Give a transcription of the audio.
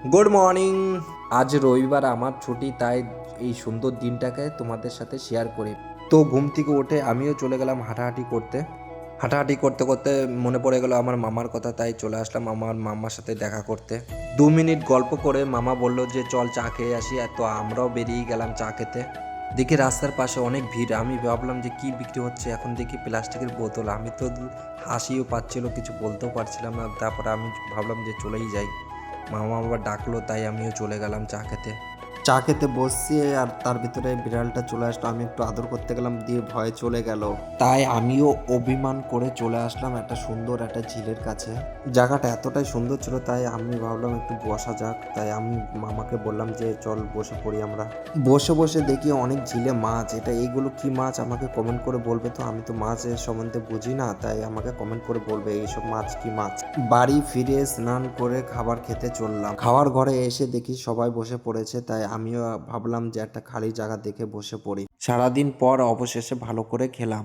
Good morning. আজ রবিবার, আমার ছুটি, তাই এই সুন্দর দিনটাকে তোমাদের সাথে শেয়ার করি। তো ঘুম থেকে উঠে আমিও চলে গেলাম হাঁটাহাঁটি করতে। হাঁটাহাঁটি করতে করতে মনে পড়ে গেল আমার মামার কথা, তাই চলে আসলাম আমার মামার সাথে দেখা করতে। 2 মিনিট গল্প করে মামা বলল যে চল চা খেয়ে আসি, আর তো আমরাও বেরিয়ে গেলাম চা খেতে। দেখি রাস্তার পাশে অনেক ভিড়, আমি ভাবলাম যে কি বিক্রি হচ্ছে, এখন দেখি প্লাস্টিকের বোতল। আমি তো হাসিও পাচ্ছিল, কিছু বলতেও পারছিলাম না। তারপরে আমি ভাবলাম যে চলেই যাই। মামা আবার ডাকলো, তাই আমিও চলে গেলাম চা খেতে। চা খেতে বসছি, আর তার ভিতরে বিড়ালটা চলে আসলো। আমি একটু আদর করতে গেলাম, দিয়ে ভয়ে চলে গেল। তাই আমিও অভিমান করে চলে আসলাম একটা সুন্দর একটা ঝিলের কাছে। জায়গাটা এতটাই সুন্দর ছিল, তাই আমি ভাবলাম একটু বসা যাক। তাই আমি মামাকে বললাম যে চল বসে পড়ি আমরা। বসে বসে দেখি অনেক ঝিলে মাছ। এটা এইগুলো কি মাছ আমাকে কমেন্ট করে বলবে। তো আমি তো মাছের সম্বন্ধে বুঝি না, তাই আমাকে কমেন্ট করে বলবে এইসব মাছ কি মাছ। বাড়ি ফিরে স্নান করে খাবার খেতে চললাম। খাওয়ার ঘরে এসে দেখি সবাই বসে পড়েছে, তাই আমিও ভাবলাম যে একটা খালি জায়গা দেখে বসে পড়ি। সারাদিন পর অবশেষে ভালো করে খেলাম।